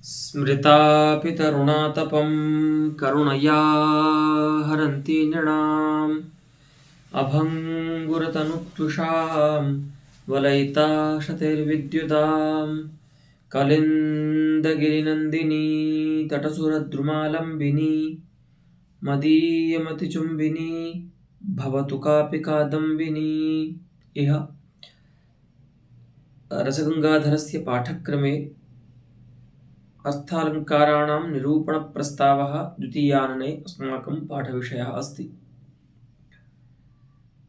स्मृतापितरुणातपं करुणया हरन्ति नृणाम् अभङ्गुरतनुत्वषां वलयिताशतिर्विद्युतां कलिन्दगिरिनन्दिनी तटसुरद्रुमालम्बिनी मदीयमतिचुम्बिनी भवतु कापि कादम्बिनी। इह रसगंगाधरस्य पाठक्रमे अर्थालङ्काराणां निरूपणप्रस्तावः द्वितीयानने अस्माकं पाठविषयः अस्ति।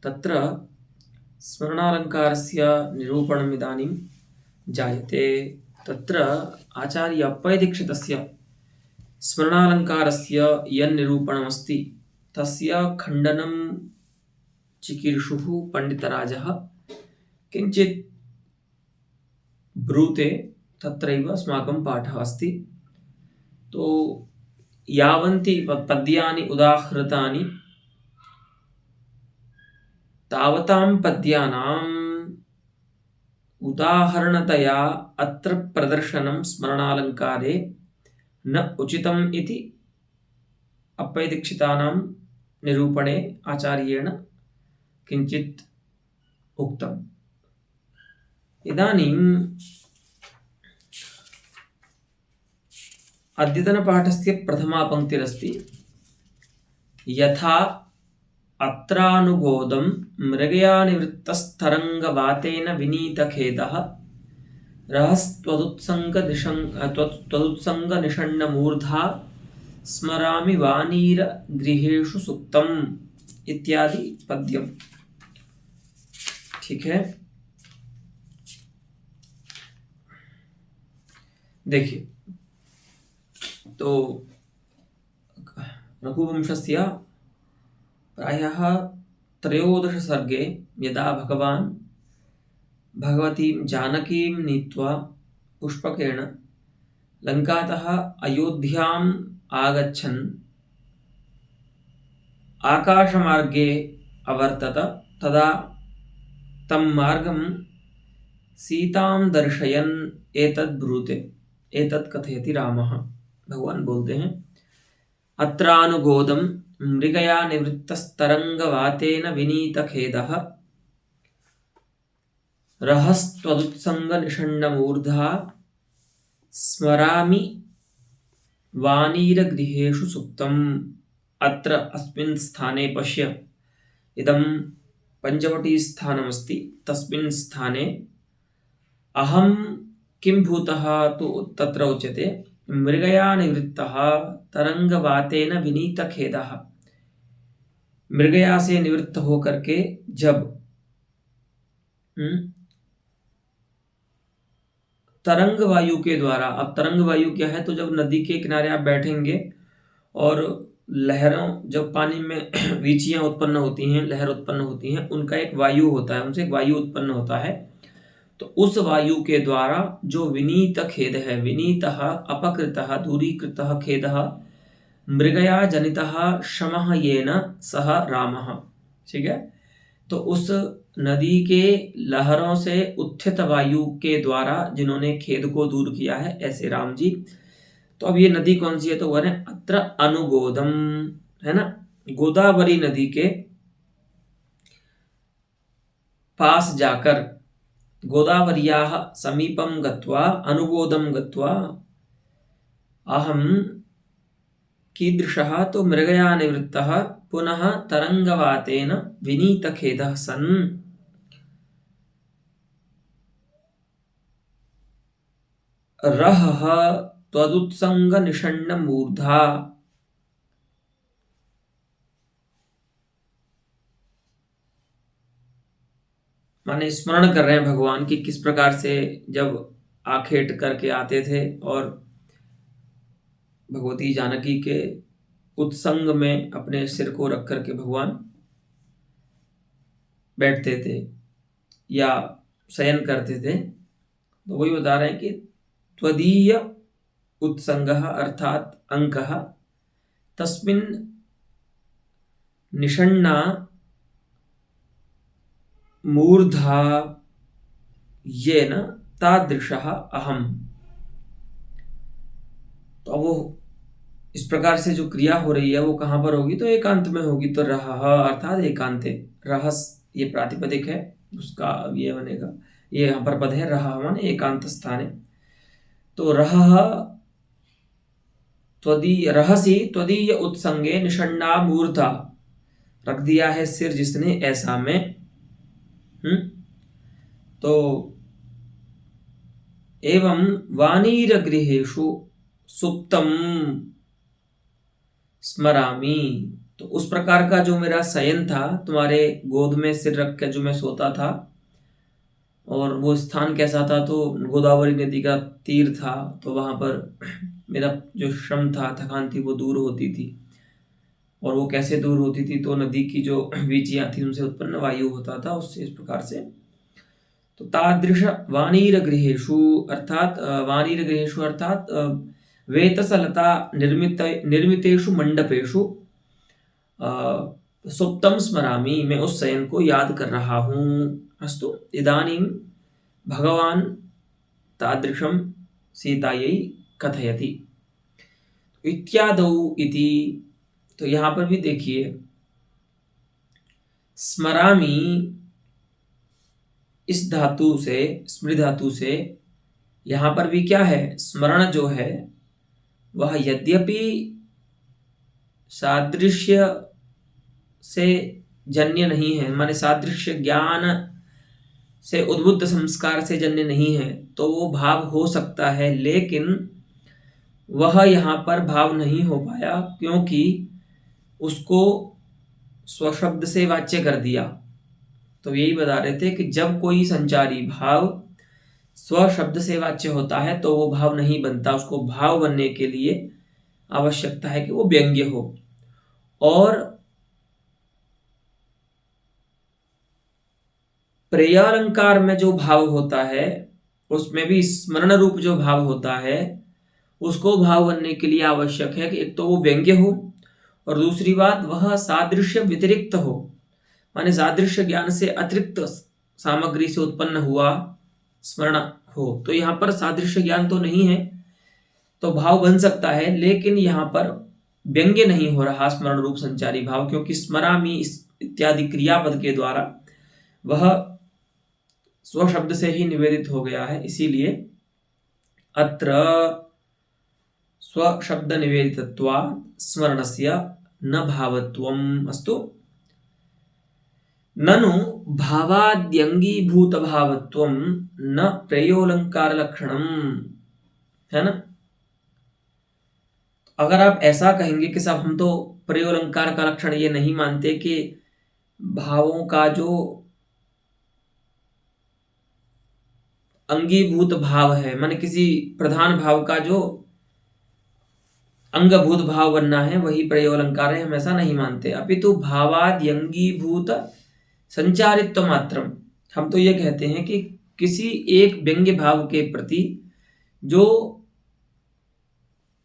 तत्र स्मरणालङ्कारस्य निरूपणम् इदानीं जायते। तत्र आचार्य अप्पयदीक्षितस्य स्मरणालङ्कारस्य यन्निरूपणमस्ति तस्य खण्डनं चिकीर्षुः पण्डितराजः किञ्चित् ब्रूते। तत्रैव अस्माकं पाठः अस्ति। तो यावन्ति पद्यानि उदाहृतानि तावतां पद्यानाम् उदाहरणतया अत्र प्रदर्शनं स्मरणालङ्कारे न उचितम् इति अप्पयदीक्षितानां निरूपणे आचार्येण किञ्चित् उक्तम्। इदानीं अद्यतनपाठस्य प्रथमा पङ्क्तिरस्ति यथा अत्रानुगोदं मृगया निवृत्तस्तरङ्गवातेन विनीतखेदः रहस्त्वदुत्सङ्गनिषण्णमूर्धा स्मरामि वानीरगृहेषु सुप्तम् इत्यादि पद्यम। ठीक है, देखिए तो रघुवंशस्य प्रायः त्रयोदश सर्गे यदा भगवान् भगवतीं जानकीं नीत्वा पुष्पकेण लङ्कातः अयोध्याम् आगच्छन् आकाशमार्गे अवर्तत तदा तं मार्गं सीतां दर्शयन् एतद् ब्रूते, एतत् कथयति रामः। भगवान बोलते हैं अत्रानुगोदं मृगया निवृत्तस्तरङ्गवातेन विनीतखेदः रहस्त्वदुत्सङ्गनिषण्णमूर्धा स्मरामि वानीरगृहेषु सुप्तम्। अत्र अस्मिन् स्थाने पश्य, इदं पञ्चवटीस्थानमस्ति। तस्मिन् स्थाने अहं किं भूतः तु तत्र उच्यते मृगया निवृत्तः तरंगवातेन विनीतखेदः। मृगया से निवृत्त होकर के जब तरंग वायु के द्वारा, अब तरंग वायु क्या है, तो जब नदी के किनारे आप बैठेंगे और लहरों, जब पानी में वीचियां उत्पन्न होती हैं, लहर उत्पन्न होती हैं, उनका एक वायु होता है, उनसे एक वायु उत्पन्न होता है। तो उस वायु के द्वारा जो विनीत खेद है, विनीतः अपकृतः दूरीकृतः खेदः मृगया जनितः शमः येन सह रामः। ठीक है, तो उस नदी के लहरों से उत्थित वायु के द्वारा जिन्होंने खेद को दूर किया है, ऐसे राम जी। तो अब ये नदी कौन सी है, तो वह है अत्र अनुगोदम, है ना, गोदावरी नदी के पास जाकर, गोदावर्याः समीपं गत्वा अनुगोदं गत्वा अहं कीदृशः, तो मृगया निवृत्तः पुनः तरंगवातेन विनीतखेदः सन् रहः त्वदुत्सङ्गनिषण्णमूर्धा। माने स्मरण कर रहे हैं भगवान की किस प्रकार से जब आखेट करके आते थे और भगवती जानकी के उत्संग में अपने सिर को रख करके भगवान बैठते थे या शयन करते थे। तो वही बता रहे हैं कि त्वदीय उत्संगः अर्थात अंकः तस्मिन् निषण्णा मूर्धा येन तादृशः अहम्। तो अब वो इस प्रकार से जो क्रिया हो रही है वो कहाँ पर होगी, तो एकांत में होगी। तो रह अर्थात एकांते, रहस ये प्रातिपदिक है, उसका अब ये बनेगा, ये यहाँ पर पद है रह माने एकांत स्थाने। तो रह त्वदीय रहसी त्वदीय उत्संगे निषण्णा मूर्धा, रख दिया है सिर जिसने ऐसा में। तो एवं वानीर गृहेषु सुप्तम स्मरामी, तो उस प्रकार का जो मेरा शयन था, तुम्हारे गोद में सिर रख के जो मैं सोता था, और वो स्थान कैसा था, तो गोदावरी नदी का तीर था, तो वहां पर मेरा जो श्रम था, थकान थी, वो दूर होती थी। और वो कैसे दूर होती थी, तो नदी की जो वीचियां थी उनसे उत्पन्न वायु होता था, उससे इस प्रकार से। तो तादृश वाणीर गृहेषु अर्थात वाणीर गृहेषु अर्थात वेतसलता निर्मितेषु मंडपेषु सुप्तम स्मरामि, मैं उस शयन को याद कर रहा हूँ। अस्तु इदानीं भगवान तादृशम सीतायै कथयति इत्यादौ इति। तो यहाँ पर भी देखिए स्मरामि इस धातु से, स्मृ धातु से, यहाँ पर भी क्या है, स्मरण जो है वह यद्यपि सादृश्य से जन्य नहीं है, माने सादृश्य ज्ञान से उद्बुद्ध संस्कार से जन्य नहीं है, तो वो भाव हो सकता है, लेकिन वह यहाँ पर भाव नहीं हो पाया, क्योंकि उसको स्वशब्द से वाच्य कर दिया। तो यही बता रहे थे कि जब कोई संचारी भाव स्वशब्द से वाच्य होता है तो वो भाव नहीं बनता, उसको भाव बनने के लिए आवश्यकता है कि वो व्यंग्य हो। और प्रेयालंकार में जो भाव होता है उसमें भी स्मरण रूप जो भाव होता है, उसको भाव बनने के लिए आवश्यक है कि एक तो वो व्यंग्य हो, और दूसरी बात वह सादृश्य व्यतिरिक्त हो, माने सादृश्य ज्ञान से अतिरिक्त सामग्री से उत्पन्न हुआ स्मरण हो। तो यहाँ पर सादृश्य ज्ञान तो नहीं है, तो भाव बन सकता है, लेकिन यहाँ पर व्यंग्य नहीं हो रहा स्मरण रूप संचारी भाव, क्योंकि स्मरामि इत्यादि क्रियापद के द्वारा वह स्वशब्द से ही निवेदित हो गया है। इसीलिए अत्र स्वशब्द निवेदितत्वात् स्मरणस्य न भावत्वम्। अस्तु ननु भावाद्यंगीभूत भावत्वं न प्रयोलंकार लक्षणम, है ना। अगर आप ऐसा कहेंगे कि साहब हम तो प्रयोलंकार का लक्षण ये नहीं मानते कि भावों का जो अंगीभूत भाव है, माने किसी प्रधान भाव का जो अंगभूत भाव बनना है वही प्रयोलंकार है, हम ऐसा नहीं मानते। अपितु भावाद्यंगीभूत संचारित्व मात्रम, हम तो ये कहते हैं कि किसी एक व्यंग्य भाव के प्रति जो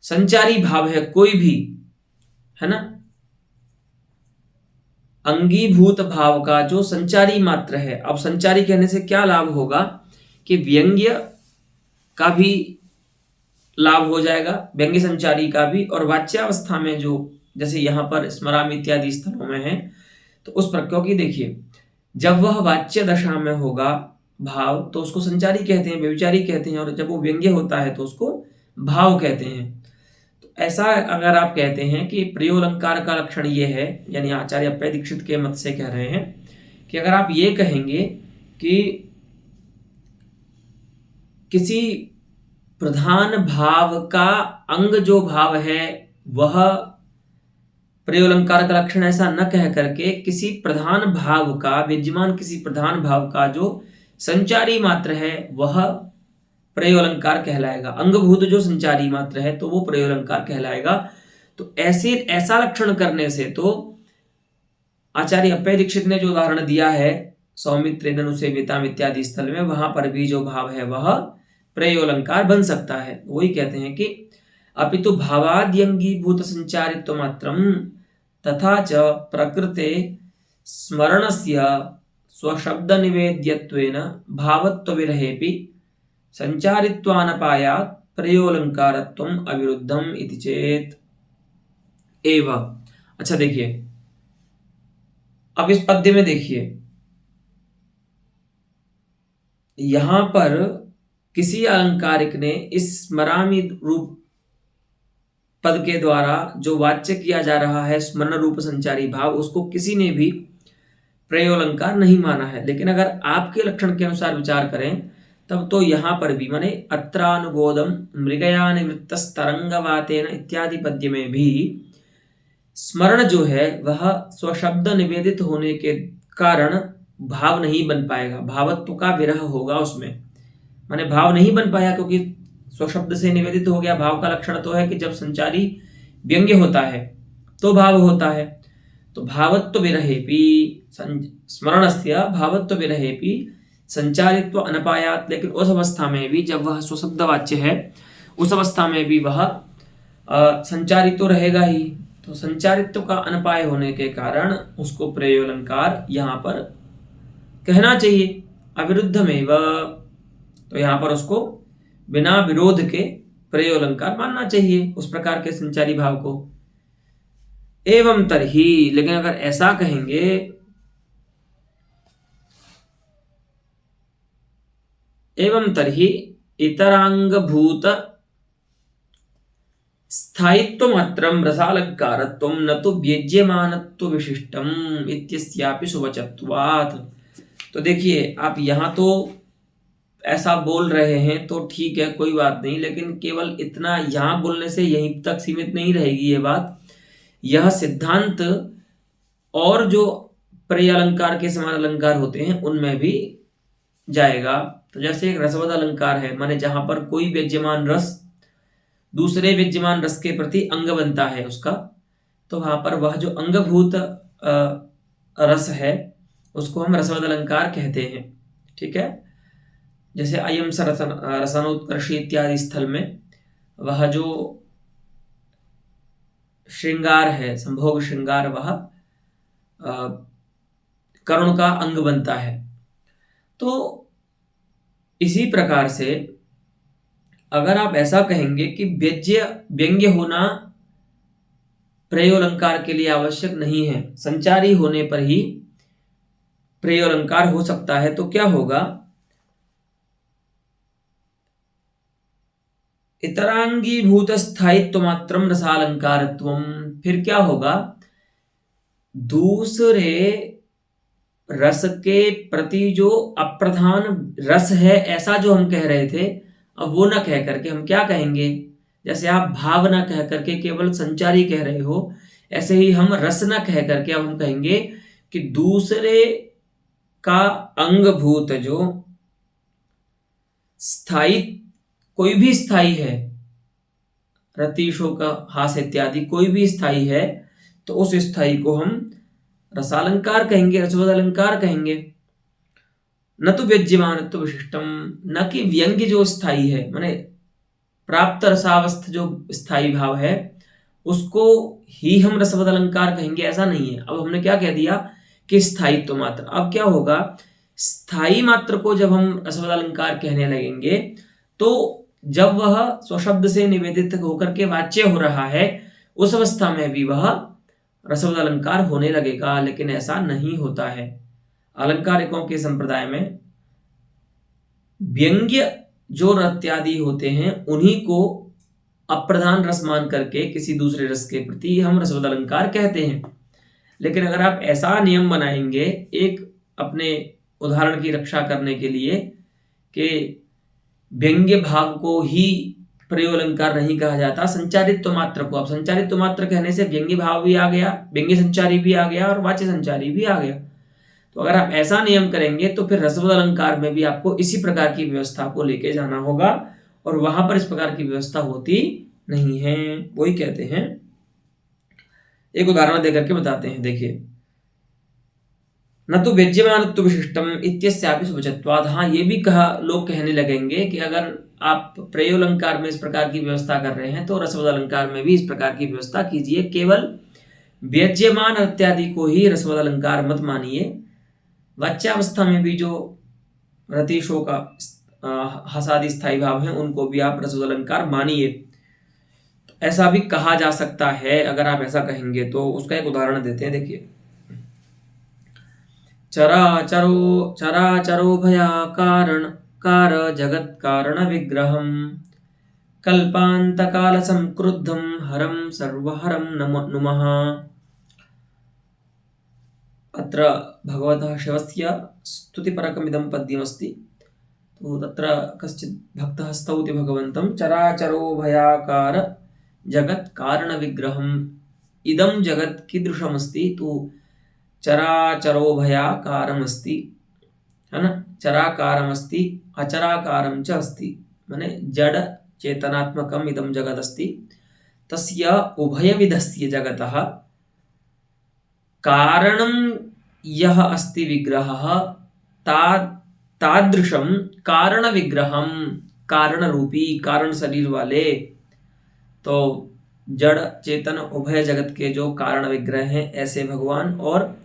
संचारी भाव है कोई भी, है ना, अंगीभूत भाव का जो संचारी मात्र है। अब संचारी कहने से क्या लाभ होगा कि व्यंग्य का भी लाभ हो जाएगा, व्यंग्य संचारी का भी, और वाच्यावस्था में जो जैसे यहाँ पर स्मरामि इत्यादि स्थलों में है तो उस पर, क्योंकि देखिए जब वह वाच्य दशा में होगा भाव तो उसको संचारी कहते हैं, व्यभिचारी कहते हैं, और जब वो व्यंग्य होता है तो उसको भाव कहते हैं। तो ऐसा अगर आप कहते हैं कि प्रयोलंकार का लक्षण ये है, यानी आचार्य अप्पय दीक्षित के मत से कह रहे हैं कि अगर आप ये कहेंगे कि किसी प्रधान भाव का अंग जो भाव है वह प्रयोलंकार का लक्षण, ऐसा न कह करके किसी प्रधान भाव का, विद्यमान किसी प्रधान भाव का जो संचारी मात्र है वह प्रयोलंकार कहलाएगा, अंगभूत जो संचारी मात्र है तो वो प्रयोलंकार कहलाएगा। तो ऐसा लक्षण करने से तो आचार्य अप्पय दीक्षित ने जो उदाहरण दिया है सौमित्रे ननुसेव्यताम इत्यादि स्थल में, वहां पर भी जो भाव है वह प्रयोलंकार बन सकता है। वही कहते हैं कि अपितु भावाद्यंगीभूत संचारित्व मात्रम तथा च प्रकृते स्मरणस्य स्वशब्द निवेद्यत्वेन भावत्व विरहेपि संचारित्वानपायात् प्रयोलंकारत्वम अविरुद्धम इति चेत एव। अच्छा देखिए, अब इस पद्य में देखिए, यहां पर किसी अलंकारिक ने इस स्मरामि रूप पद के द्वारा जो वाच्य किया जा रहा है स्मरण रूप संचारी भाव, उसको किसी ने भी प्रयोलंकार नहीं माना है। लेकिन अगर आपके लक्षण के अनुसार विचार करें तब तो यहां पर भी, माने अत्रानुगोदम मृगया निवृत्तस्तरंगवातेन इत्यादि पद्य में भी स्मरण जो है वह स्वशब्द निवेदित होने के कारण भाव नहीं बन पाएगा, भावत्व का विरह होगा उसमें। माने भाव नहीं बन पाया क्योंकि स्वशब्द से निवेदित हो गया। भाव का लक्षण तो है कि जब संचारी व्यंग्य होता है तो भाव होता है। तो भावत्व विरहेपि स्मरणस्य भावत्व विरहेपि संचारित्व अनपायात। लेकिन उस अवस्था में भी जब वह स्वशब्द वाच्य है, उस अवस्था में भी वह संचारित तो रहेगा ही। तो संचारित्व का अनपाय होने के कारण उसको प्रयोलंकार यहाँ पर कहना चाहिए अविरुद्ध में वह। तो यहाँ पर उसको बिना विरोध के प्रयोलंकार मानना चाहिए उस प्रकार के संचारी भाव को। एवं तरही, लेकिन अगर ऐसा कहेंगे, एवं तरही इतरांगभूत स्थायित्वमात्रं रसालंकारत्वं न तो व्यज्यमानत्व विशिष्टम इत्यस्यापि सुवचत्वात्। तो देखिए, आप यहाँ तो ऐसा बोल रहे हैं तो ठीक है, कोई बात नहीं, लेकिन केवल इतना यहाँ बोलने से यहीं तक सीमित नहीं रहेगी ये बात। यह सिद्धांत और जो पर्यालंकार के समान अलंकार होते हैं उनमें भी जाएगा। तो जैसे एक रसवद अलंकार है, माने जहां पर कोई विद्यमान रस दूसरे विद्यमान रस के प्रति अंग बनता है उसका, तो वहां पर वह जो अंगभूत रस है उसको हम रसवद अलंकार कहते हैं। ठीक है, जैसे अयम स रसनोत्कर्षी इत्यादि स्थल में वह जो श्रृंगार है, संभोग श्रृंगार, वह करुण का अंग बनता है। तो इसी प्रकार से अगर आप ऐसा कहेंगे कि व्यंग्य होना प्रयोलंकार के लिए आवश्यक नहीं है, संचारी होने पर ही प्रयोलंकार हो सकता है, तो क्या होगा, इतरांगीभूत स्थायित्व मात्रम रसालंकारत्वम। फिर क्या होगा, दूसरे रस के प्रति जो अप्रधान रस है ऐसा जो हम कह रहे थे, अब वो ना कह करके हम क्या कहेंगे, जैसे आप भाव ना कह करके केवल संचारी कह रहे हो, ऐसे ही हम रस ना कह करके अब हम कहेंगे कि दूसरे का अंगभूत जो स्थायी, कोई भी स्थायी है, रति शोक हास इत्यादि कोई भी स्थायी है, तो उस स्थायी को हम रसालंकार कहेंगे, रसवद अलंकार कहेंगे। न तो व्यज्यमानत्व विशिष्टम, न कि व्यंग्य जो स्थायी है, माने प्राप्त रसावस्थ जो स्थायी भाव है उसको ही हम रसवद अलंकार कहेंगे, ऐसा नहीं है। अब हमने क्या कह दिया कि स्थायित्व मात्र। अब क्या होगा, स्थायी मात्र को जब हम रसवद अलंकार कहने लगेंगे तो जब वह स्वशब्द से निवेदित होकर के वाच्य हो रहा है, उस अवस्था में भी वह रसवद अलंकार होने लगेगा। लेकिन ऐसा नहीं होता है। अलंकारिकों के संप्रदाय में व्यंग्य जो रत्यादि होते हैं उन्हीं को अप्रधान रस मान करके किसी दूसरे रस के प्रति हम रसवद अलंकार कहते हैं। लेकिन अगर आप ऐसा नियम बनाएंगे एक अपने उदाहरण की रक्षा करने के लिए कि व्यंग्य भाव को ही प्रयोलंकार नहीं कहा जाता, संचारित्व मात्र को, अब संचारित्व मात्र कहने से व्यंग्य भाव भी आ गया, व्यंग्य संचारी भी आ गया और वाच्य संचारी भी आ गया। तो अगर आप ऐसा नियम करेंगे तो फिर रसवद अलंकार में भी आपको इसी प्रकार की व्यवस्था को लेके जाना होगा, और वहां पर इस प्रकार की व्यवस्था होती नहीं है। वही कहते हैं, एक उदाहरण देकर के बताते हैं। देखिए, न तो व्यज्यमानत्व विशिष्टम इत्यस्यापि सुवचत्वात्। हाँ, ये भी कहा, लोग कहने लगेंगे कि अगर आप प्रयोलंकार में इस प्रकार की व्यवस्था कर रहे हैं तो रसवद अलंकार में भी इस प्रकार की व्यवस्था कीजिए, केवल व्यज्यमान इत्यादि को ही रसवद अलंकार मत मानिए। वाच्यावस्था में भी जो रति शोक हसादि स्थाई भाव हैं उनको भी आप रसद अलंकार मानिए। ऐसा भी कहा जा सकता है। अगर आप ऐसा कहेंगे तो उसका एक उदाहरण देते हैं, देखिए। चराचरो भयाकारण कार जगत कारण विग्रहम कल्पांत काल संक्रुद्धम हरम सर्वहरम नुमः। अत्र भगवतः शिवस्य स्तुतिपरकमिदं पद्यमस्ति। तो तत्र कश्चित् भक्तः स्तौति भगवन्तं चराचरो भयाकार जगत् कारण विग्रहम्। इदं जगत् कीदृशमस्ति? तो चराचरो भयाकारमस्ति, है ना। चराकारमस्ति अचराकारं च अस्ति, माने जड चेतनात्मकम् इदं जगदस्ति। तस्य उभयविधस्य जगतः कारणं यः अस्ति विग्रहः तादृशं कारण विग्रहम, कारण रूपी, कारण शरीर वाले। तो जड़ चेतन उभय जगत के जो कारण विग्रह हैं ऐसे भगवान, और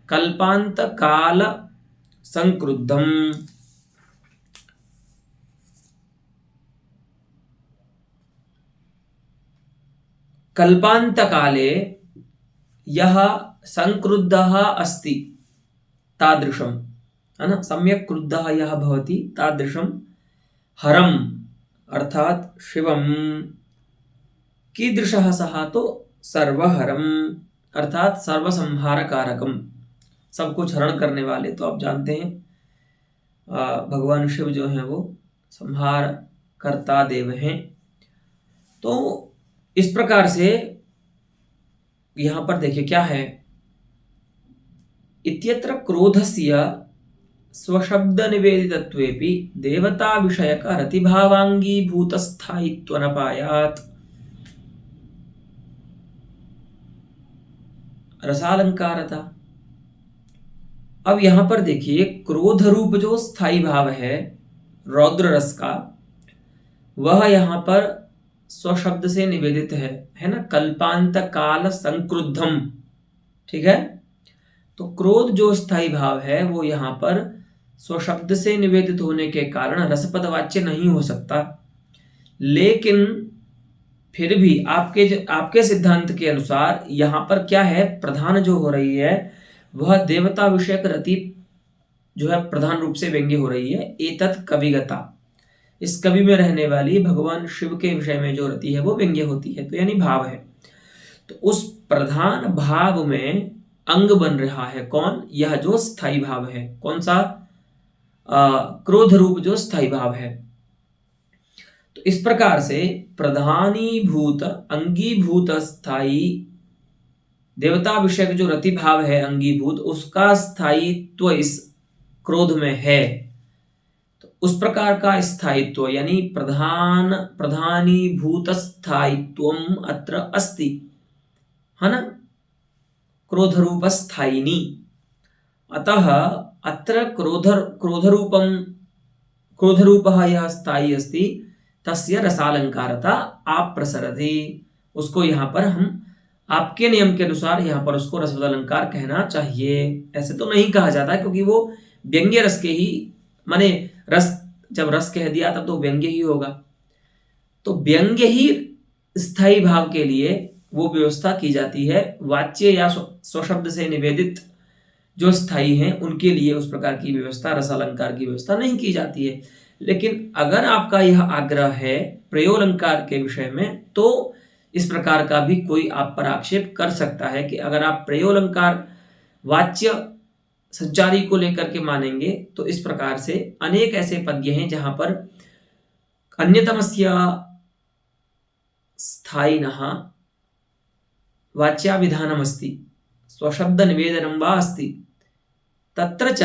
कल्पांत काल संक्रुद्धम, कल्पांत काले यह संक्रुद्धः अस्ति तादृशम, है ना, सम्यक क्रुद्धः यः भवति तादृशम हरम अर्थात शिवम। कीदृशः सः? तो सर्वहरम अर्थात सर्वसंहारकारकम, सब कुछ हरण करने वाले। तो आप जानते हैं भगवान शिव जो हैं वो संहार कर्ता देव हैं। तो इस प्रकार से यहां पर देखिए क्या है, इत्यत्र क्रोधस्य स्वशब्द निवेदितत्वेपि देवता विषयक रतिभावांगीभूतस्थायित्वनपायात्। रसालंकारता। अब यहां पर देखिए क्रोध रूप जो स्थायी भाव है रौद्र रस का, वह यहां पर स्वशब्द से निवेदित है ना, कल्पांत काल संक्रुद्धम, ठीक है। तो क्रोध जो स्थायी भाव है वो यहां पर स्वशब्द से निवेदित होने के कारण रसपद वाच्य नहीं हो सकता। लेकिन फिर भी आपके सिद्धांत के अनुसार यहां पर क्या है, प्रधान जो हो रही है वह देवता विषयक रति जो है प्रधान रूप से व्यंग्य हो रही है। एतत् कविगता, इस कवि में रहने वाली भगवान शिव के विषय में जो रति है वो व्यंग्य होती है, तो यानी भाव है। तो उस प्रधान भाव में अंग बन रहा है कौन? यह जो स्थायी भाव है। कौन सा? क्रोध रूप जो स्थायी भाव है। तो इस प्रकार से प्रधानीभूत अंगीभूत स्थायी देवता विषयक जो रति भाव है अंगीभूत, उसका स्थायित्व इस क्रोध में है। तो उस प्रकार का स्थायित्व यानी प्रधानीभूत स्थायित्वम अत्र अस्ति, है ना, क्रोध रूप स्थायिनी। अतः अत्र क्रोध रूपः यह स्थायी अस्ति तस्य रसालंकारता आप प्रसरति। उसको यहाँ पर हम आपके नियम के अनुसार यहाँ पर उसको रसवद अलंकार कहना चाहिए। ऐसे तो नहीं कहा जाता क्योंकि वो व्यंग्य रस के ही, माने रस, जब रस कह दिया तब तो व्यंग्य ही होगा। तो व्यंग्य ही स्थायी भाव के लिए वो व्यवस्था की जाती है। वाच्य या स्वशब्द से निवेदित जो स्थायी हैं उनके लिए उस प्रकार की व्यवस्था, रस अलंकार की व्यवस्था नहीं की जाती है। लेकिन अगर आपका यह आग्रह है प्रयोलंकार के विषय में, तो इस प्रकार का भी कोई आप पर आक्षेप कर सकता है कि अगर आप प्रयोलंकार वाच्य संचारी को लेकर के मानेंगे तो इस प्रकार से अनेक ऐसे पद्य हैं जहां पर अन्यतमस्य स्थायिनः वाच्याभिधानमस्ति, स्वशब्द निवेदनं वा अस्ति, तत्र च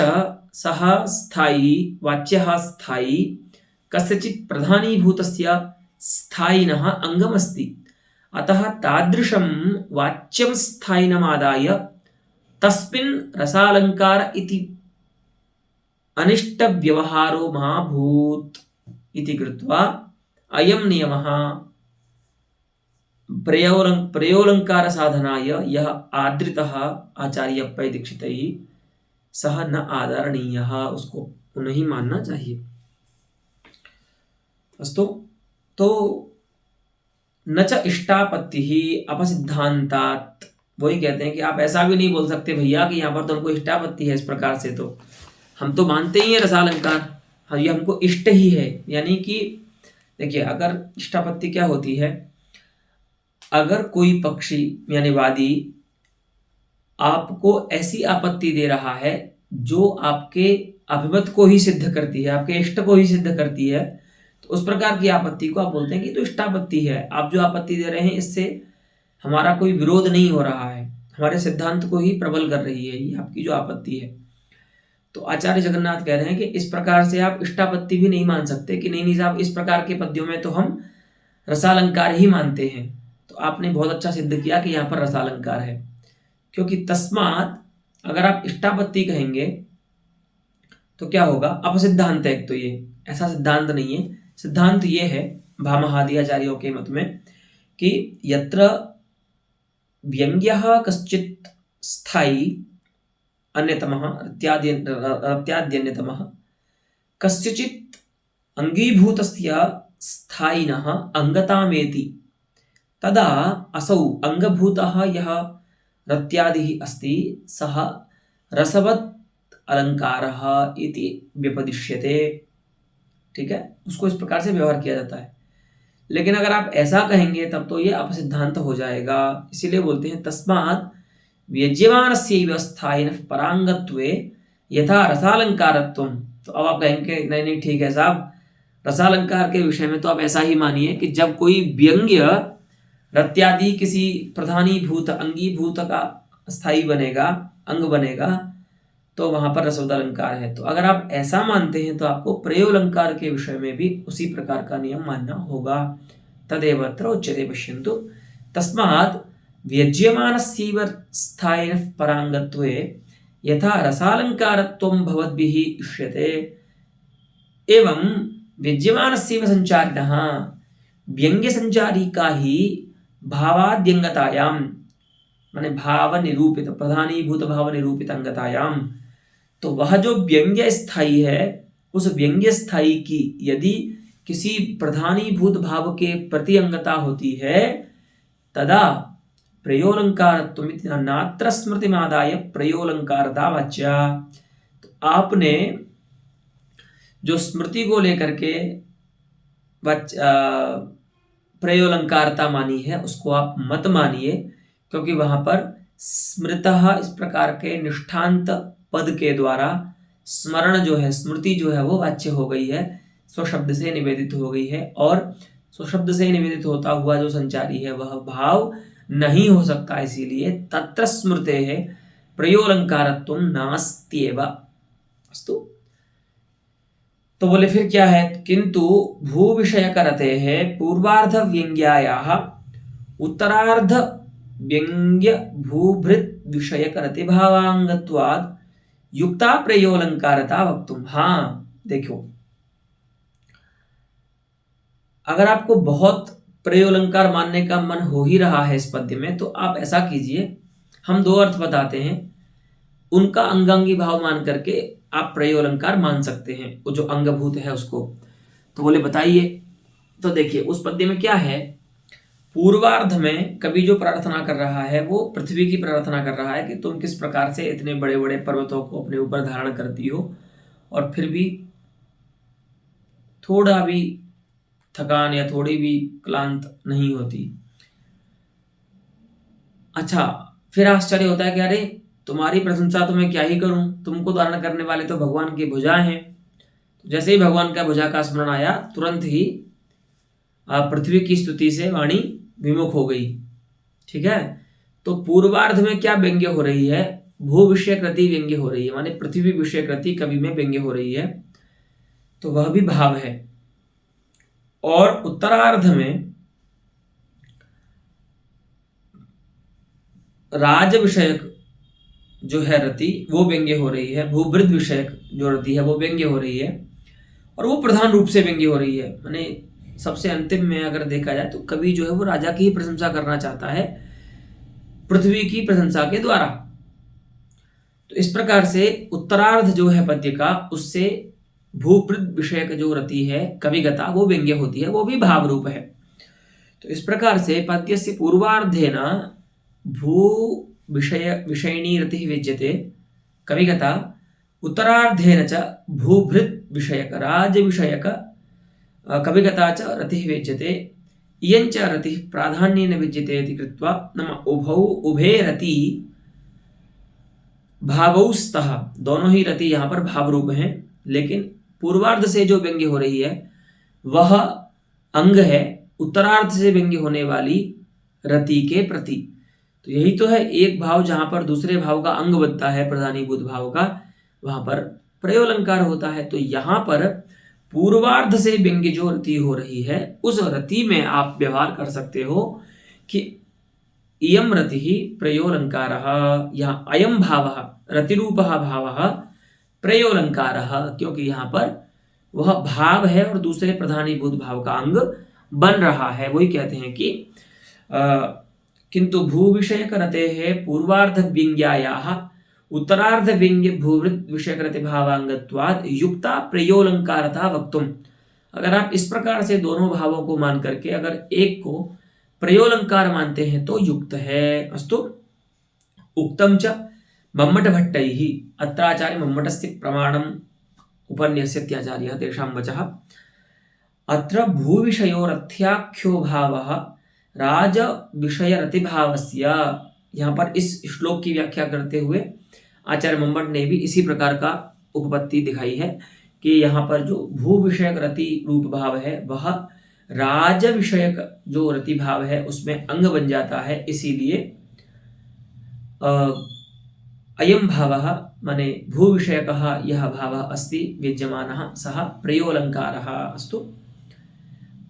सः स्थायी वाच्यः स्थायी कस्यचित् प्रधानीभूतस्य स्थायिनः अंगमस्ति। अतः तादृशं वाच्यं स्थायिनमादाय तस्मिन् रसालंकार इति अनिष्ट व्यवहारो मा भूत् इति कृत्वा अयं नियमः प्रयोलंकार साधनाय यः आदृतः आचार्यप्पय दीक्षितैः सह न आदरणीयः, उसको नहीं मानना चाहिए। अस्तु। तो न च इष्टापत्ति ही अपसिद्धांतात्, वही कहते हैं कि आप ऐसा भी नहीं बोल सकते भैया कि यहाँ पर तो हमको इष्टापत्ति है इस प्रकार से, तो हम तो मानते ही है रसालंकार, हाँ ये हमको इष्ट ही है। यानी कि देखिए, अगर इष्टापत्ति क्या होती है, अगर कोई पक्षी यानी वादी आपको ऐसी आपत्ति दे रहा है जो आपके अभिमत को ही सिद्ध करती है, आपके इष्ट को ही सिद्ध करती है, तो उस प्रकार की आपत्ति को आप बोलते हैं कि तो इष्टापत्ति है। आप जो आपत्ति दे रहे हैं इससे हमारा कोई विरोध नहीं हो रहा है, हमारे सिद्धांत को ही प्रबल कर रही है ये आपकी जो आपत्ति है। तो आचार्य जगन्नाथ कह रहे हैं कि इस प्रकार से आप इष्टापत्ति भी नहीं मान सकते कि नहीं साहब इस प्रकार के पद्यों में तो हम रसालंकार ही मानते हैं। तो आपने बहुत अच्छा सिद्ध किया कि यहाँ पर रसालंकार है, क्योंकि तस्मात अगर आप इष्टापत्ति कहेंगे तो क्या होगा, अपसिद्धांत है। एक तो ये ऐसा सिद्धांत नहीं है, सिद्धांत ये है भामहादि आचार्यों के मत में कि यत्र व्यंग्यः कश्चित् स्थायी अन्यतमः रत्याद्यन्यतमः कस्यचित् अंगीभूतस्य स्थायिनः अंगतामेति तदा असौ अंगभूतः यः रत्यादिः अस्ति सः रसवत् अलंकारः इति व्यपदिश्यते। ठीक है, उसको इस प्रकार से व्यवहार किया जाता है। लेकिन अगर आप ऐसा कहेंगे तब तो ये अपसिद्धांत हो जाएगा। इसीलिए बोलते हैं तस्मात् व्यज्यमानस्यैव स्थायिनः परांगत्वे यथा रसालंकारत्वम्। तो अब आप कहेंगे नहीं नहीं ठीक है साहब, रसालंकार के विषय में तो आप ऐसा ही मानिए कि जब कोई व्यंग्य रत्यादि किसी प्रधानीभूत अंगीभूत का स्थायी बनेगा, अंग बनेगा, तो वहां पर रसोदलंकार है। तो अगर आप ऐसा मानते हैं तो आपको प्रयोलंकार के विषय में भी उसी प्रकार का नियम मानना होगा। तदेव अत्र उच्यते पश्यन्तु तस्मात् व्यज्यमानस्यैव स्थायिनः परांगत्वे यथा रसालंकारत्वं भवद्भिः इष्यते एवं व्यज्यमानस्यैव संचारिणः व्यंग्य संचारी का ही भावाद्यंगतायां माने भाव निरूपित प्रधानीभूत भाव निरूपित अंगतायां, तो वह जो व्यंग्य स्थायी है उस व्यंग्य स्थायी की यदि किसी प्रधानीभूत भाव के प्रति अंगता होती है तदा प्रयोलंकारत्वमिति नात्र स्मृतिमादाय प्रयोलंकारता वाच्या। तो आपने जो स्मृति को लेकर के प्रयोलंकारता मानी है उसको आप मत मानिए, क्योंकि वहां पर स्मृतः इस प्रकार के निष्ठांत पद के द्वारा स्मरण जो है, स्मृति जो है वो वाच्य हो गई है, स्वशब्द से निवेदित हो गई है, और स्वशब्द से निवेदित होता हुआ जो संचारी है वह भाव नहीं हो सकता, इसीलिए तत्र स्मृते है प्रयोलंकारत्वं नास्त्येव। अस्तु। तो बोले फिर क्या है, किंतु भू विषयक रतेः पूर्वार्ध व्यंग्यायाः उत्तरार्ध व्यंग्य भूभृत विषयक रति भावांगत्वाद युक्ता प्रयोलंकारता वक्तुम। हाँ देखो, अगर आपको बहुत प्रयोलंकार मानने का मन हो ही रहा है इस पद्य में, तो आप ऐसा कीजिए, हम दो अर्थ बताते हैं, उनका अंगांगी भाव मान करके आप प्रयोलंकार मान सकते हैं, वो जो अंगभूत है उसको। तो बोले बताइए। तो देखिए उस पद्य में क्या है, पूर्वार्ध में कवि जो प्रार्थना कर रहा है वो पृथ्वी की प्रार्थना कर रहा है कि तुम किस प्रकार से इतने बड़े बड़े पर्वतों को अपने ऊपर धारण करती हो और फिर भी थोड़ा भी थकान या थोड़ी भी क्लांत नहीं होती। अच्छा, फिर आश्चर्य होता है कि अरे तुम्हारी प्रशंसा तो मैं क्या ही करूं, तुमको धारण करने वाले तो भगवान की भुजा हैं। तो जैसे ही भगवान का भुजा का स्मरण आया तुरंत ही पृथ्वी की स्तुति से वाणी विमुख हो गई। ठीक है, तो पूर्वार्ध में क्या व्यंग्य हो रही है, भू विषय कृति व्यंग्य हो रही है, माने पृथ्वी विषय कृति कवि में व्यंग्य हो रही है, तो वह भी भाव है। और उत्तरार्ध में राज विषयक जो है रति वो व्यंग्य हो रही है, भूवृद्ध विषयक जो रति है वो व्यंग्य हो रही है, और वो प्रधान रूप से व्यंग्य हो रही है। माने सबसे अंतिम में अगर देखा जाए तो कवि जो है वो राजा की ही प्रशंसा करना चाहता है पृथ्वी की प्रशंसा के द्वारा। तो इस प्रकार से उत्तरार्ध जो है पद्य का उससे भूपृद विषयक जो रति है कविगता वो व्यंग्य होती है, वो भी भाव रूप है। तो इस प्रकार से पद्यस्य पूर्वार्धेन भू विषय विषयिणी रतिः विद्यते कविगता, उत्तरार्धेन च भूभृत् विषयक राज विषयक कविगता च रतिः विद्यते, इयं च रतिः प्राधान्येन विद्यते इति कृत्वा नाम उभौ उभे रति भावौ स्तः, दोनों ही रति यहाँ पर भाव रूप हैं, लेकिन पूर्वार्ध से जो व्यंग्य हो रही है वह अंग है उत्तरार्ध से व्यंग्य होने वाली रति के प्रति। तो यही तो है, एक भाव जहां पर दूसरे भाव का अंग बनता है प्रधानीभूत भाव का, वहां पर प्रयोलंकार होता है। तो यहाँ पर पूर्वार्ध से व्यंग्य जो रति हो रही है उस रति में आप व्यवहार कर सकते हो कि इयं रतिः प्रयोलंकारः, यहाँ अयं भावः रतिरूपः भावः प्रयोलंकारः, क्योंकि यहाँ पर वह भाव है और दूसरे प्रधानीभूत भाव का अंग बन रहा है। वही कहते हैं कि किंतु भूविषयक रतेः पूर्वार्ध व्यंग्यायाः उत्तरार्ध व्यंग्य भूवृत्त विषयक रति भावांगत्वाद युक्ता प्रयोलंकारता वक्तुम। अगर आप इस प्रकार से दोनों भावों को मान करके अगर एक को प्रयोलंकार मानते हैं तो युक्त है। अस्तु उक्तम च मम्मट भट्टैः, अत्राचार्य मम्मटस्य प्रमाणम् उपन्यस्यत्याचार्यः तेषां वचः। अत्र भूविषयोरथ्याख्यो भावः राज विषय रतिभावस्य। यहाँ पर इस श्लोक की व्याख्या करते हुए आचार्य मम्मट ने भी इसी प्रकार का उपपत्ति दिखाई है कि यहाँ पर जो भू विषयक रति रूप भाव है वह राज विषयक जो रति भाव है उसमें अंग बन जाता है, इसीलिए अयं भावः माने भू विषयकः यह भावः अस्ति विद्यमानः सः प्रयोलंकारः। अस्तु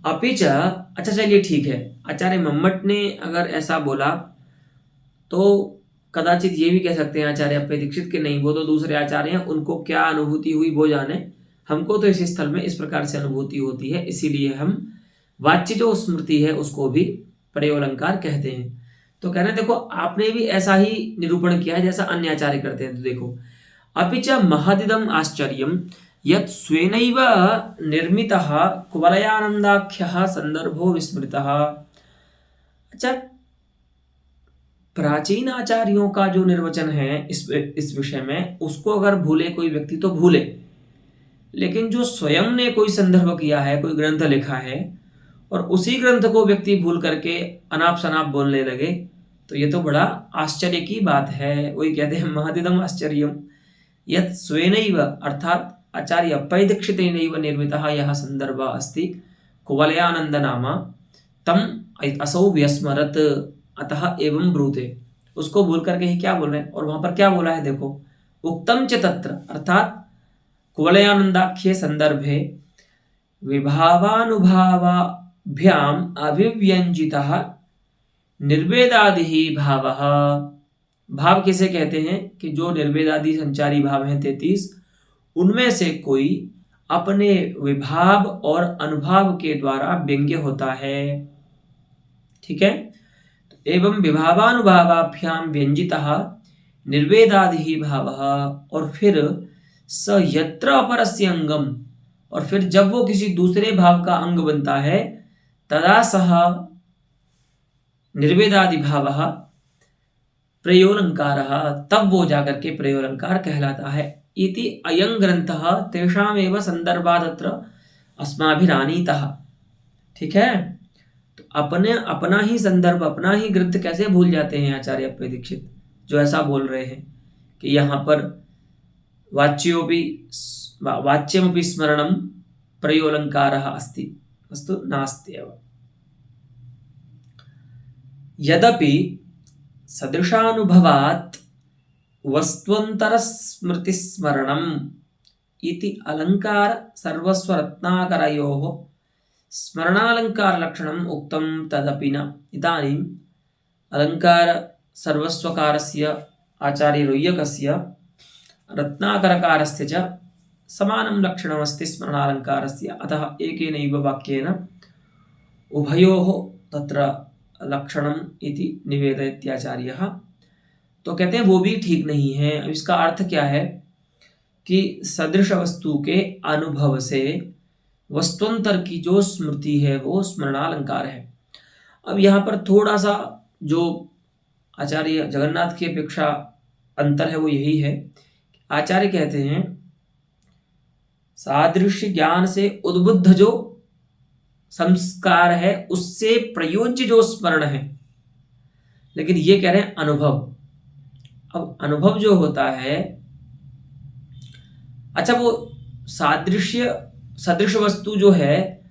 अपि च, अच्छा चलिए ठीक है, आचार्य मम्मट ने अगर ऐसा बोला तो कदाचित ये भी कह सकते हैं आचार्य अप्पय दीक्षित के नहीं, वो तो दूसरे आचार्य हैं, उनको क्या अनुभूति हुई वो जाने, हमको तो इस स्थल में इस प्रकार से अनुभूति होती है, इसीलिए हम वाच्य जो स्मृति है उसको भी प्रयोलंकार कहते हैं। तो कहना देखो आपने भी ऐसा ही निरूपण किया है जैसा अन्य आचार्य करते हैं। तो देखो अपि च महदिदम आश्चर्यम यत् स्वेनैव निर्मितः कुवलयानंदाख्यः संदर्भो विस्मृतः। अच्छा, प्राचीन आचार्यों का जो निर्वचन है इस विषय में उसको अगर भूले कोई व्यक्ति तो भूले, लेकिन जो स्वयं ने कोई संदर्भ किया है, कोई ग्रंथ लिखा है और उसी ग्रंथ को व्यक्ति भूल करके अनाप शनाप बोलने लगे, तो ये तो बड़ा आश्चर्य की बात है। वही कहते हैं महदिदम आश्चर्यम यत् स्वेनैव, अर्थात आचार्य अप्पय दीक्षितेनैव निर्मितः यह संदर्भ अस्ति कुवलयानंद नामा तम असौ व्यस्मरत अतः एवं ब्रूते। उसको भूल करके ही क्या बोल रहे हैं, और वहां पर क्या बोला है देखो, उक्तम च तत्र, अर्थात कुवलयानंदाख्ये संदर्भे विभावानुभावाभ्याम अभिव्यंजितः निर्वेदादिः भावः। भाव किसे कहते हैं कि जो निर्वेदादि संचारी भाव हैं 33, उनमें से कोई अपने विभाव और अनुभाव के द्वारा व्यंग्य होता है। ठीक है, एवं विभावानुभावाभ्याम व्यंजितः निर्वेदादिः भावः, और फिर स यत्र अपरस्य अंगम, और फिर जब वो किसी दूसरे भाव का अंग बनता है तदा सह निर्वेदादि भावः प्रयोलंकारः, तब वो जाकर के प्रयोलंकार कहलाता है। इति अयं ग्रंथः तेषामेव संदर्भादत्र अस्माभिरानीतः। ठीक है, तो अपने अपना ही संदर्भ अपना ही ग्रंथ कैसे भूल जाते हैं आचार्य अप्पय दीक्षित, जो ऐसा बोल रहे हैं कि यहाँ पर वाच्यमपि स्मरणं प्रयोलंकारः अस्ति, अस्तु नास्त्येव। यद्यपि सदृशानुभवात् वस्त्वन्तरस्मृतिस्मरणम् इति अलंकार सर्वस्वरत्नाकरयोः स्मरणालंकारलक्षणम् उक्तं तदपि न। इदानीम् अलंकार सर्वस्वकारस्य आचार्य रोय्यकस्य रत्नाकरकारस्य च समानं लक्षणमस्ति स्मरणालंकारस्य, अतः एकेनैव वाक्येन उभयोः तत्र लक्षणम् इति निवेदयत्याचार्यः। तो कहते हैं वो भी ठीक नहीं है। अब इसका अर्थ क्या है कि सदृश वस्तु के अनुभव से वस्तुअंतर की जो स्मृति है वो स्मरणालंकार है। अब यहाँ पर थोड़ा सा जो आचार्य जगन्नाथ की अपेक्षा अंतर है वो यही है, आचार्य कहते हैं सादृश्य ज्ञान से उद्बुद्ध जो संस्कार है उससे प्रयोज्य जो स्मरण है, लेकिन ये कह रहे हैं अनुभव। अब अनुभव जो होता है, अच्छा वो सदृश वस्तु जो है